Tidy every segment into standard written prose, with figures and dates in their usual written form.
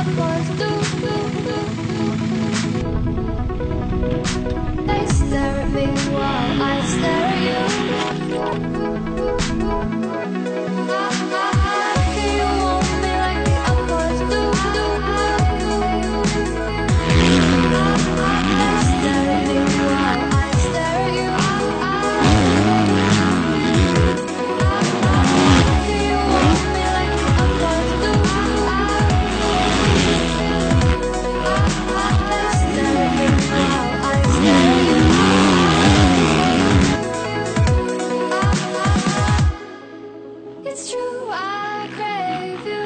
other boys do. They stare at me while I stare at you. You want me like the other boys do. They stare at me while I stare at you. You want me like the other boys do. They stare at me while I stare at you. It's true, I crave you.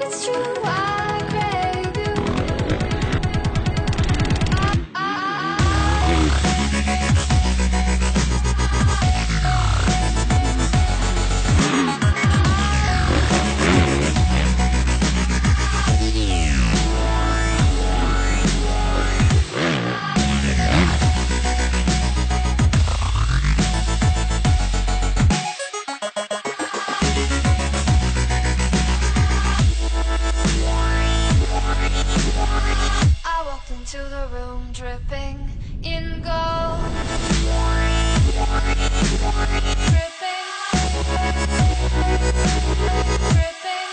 It's true, I crave you. I walked into the room dripping in gold. Dripping, dripping.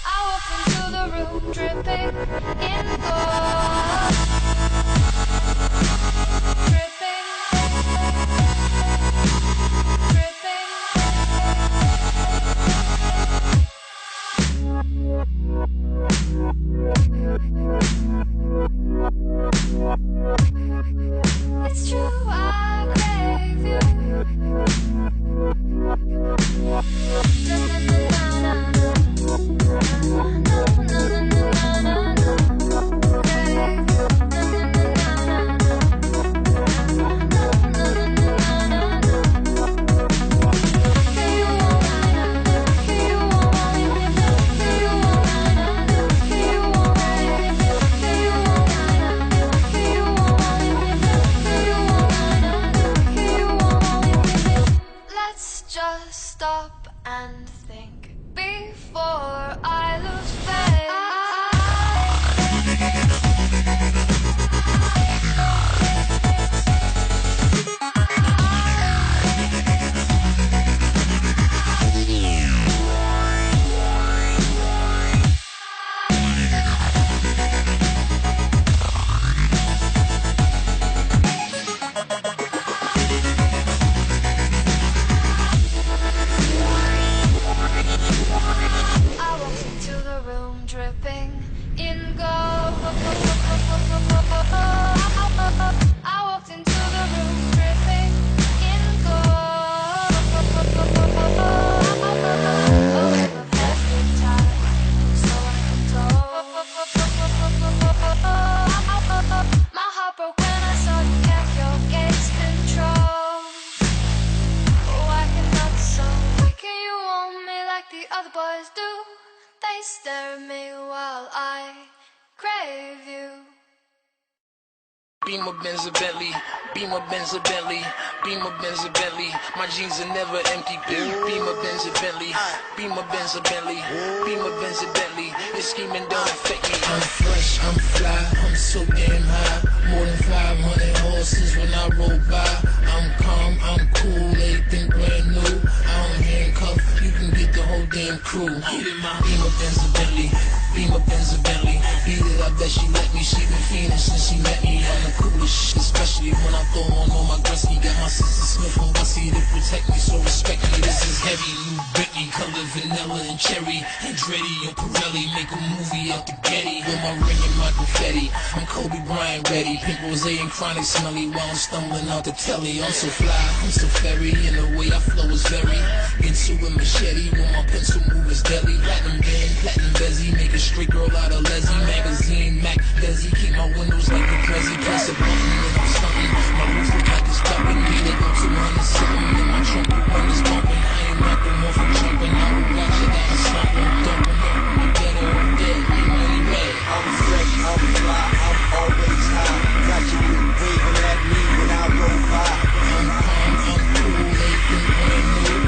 I walked into the room dripping in gold. Dripping, dripping. It's true, I crave you. Let's just stop and think before I lose faith. I walked into the room dripping in gold. I walked into the room dripping in gold. Every time, so uncontrolled. My heart broke when I saw you kept your gaze control. Why cannot so? Why can you want me like the other boys do? They stare at me while I crave you. Beamer, Benz, a Bentley. Beamer, Benz, a Bentley. Beamer, Benz, a Bentley. My jeans are never empty. Beamer, Benz, a Bentley. Beamer, Benz, a Bentley. Beamer, Benz, a Bentley. Your scheming don't affect me. I'm fresh, I'm fly, I'm so damn high. More than 500 horses when I roll by. I'm calm, I'm cool, everything brand new. I don't handcuff, you can get the whole damn crew. Get in my Beamer, Benz, a Bentley. Beamer, Benz, a Bentley. Beat it, I bet she let me. She been fiending since she met me. I'm the coolest shit, especially when I throw on all my Gretzky. Got my sister Smith and Wessie to protect me, so respect me. This is heavy, new Bentley, color vanilla and cherry. Andretti and Pirelli, make a movie out the Getty. With my ring and my confetti, I'm Kobe Bryant ready. Pink rose and chronic smelly while I'm stumbling out the telly. I'm so fly, I'm so fairy, and the way I flow is very into a machete. When my pencil move is deadly. Platinum band, platinum bezzy, make a straight girl out of Leslie. Magazine, Mac, Desi, keep my windows like a Prezi. Press a button and I'm stunting. My roof look like it's jumping. Need it on 200 something. And my trunk will run is bumping. I ain't knocking off from jumping. I will watch it down, stomping, dumping. You better or dead, ain't money red. I'm fresh, I'm fly, I'm always high. Got you waving at me when I roll by. I'm calm, I'm cool, everything brand new.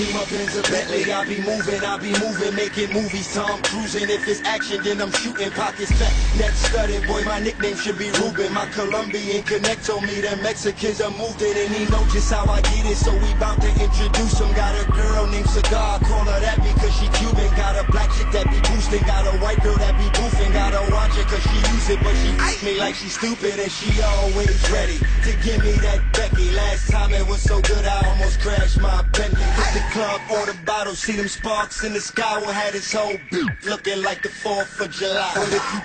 Beamer, Benz, or Bentley. I be moving, making movies. Tom cruising. If it's action, then I'm shooting. Pockets fat, neck studded. Boy, my nickname should be Ruben. My Colombian connect told me the Mexicans are moved it, and he know just how I get it. So we bout to introduce him. Got a girl named Cigar, call her that because she Cuban. Got a black chick that be boosting. Got a white girl that be boofing. Gotta watch her cause she use it, but she treat me like she stupid, and she always ready to give me that Becky. Last time it was so good I almost crashed my Bentley. Hit the club, order bottles, see them sparks in the sky. We had his whole beat looking like the 4th of July. But if you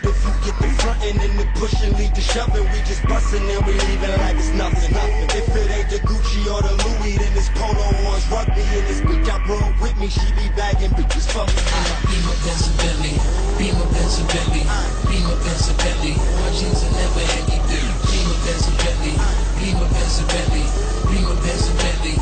get the frontin' and the pushing, lead the shoving, we just bustin' and we leaving like it's nothing. If it ain't the Gucci or the Louis, then it's Polo or it's rugby. And this bitch I brought with me, she be bagging bitches for me. Beamer, Benz, and Bentley. Beamer, Benz, and Bentley. Beamer, Benz, and Bentley. My jeans are never empty. Beamer, Benz, and Bentley. Beamer, Benz, and Bentley. Beamer, Benz, and Bentley.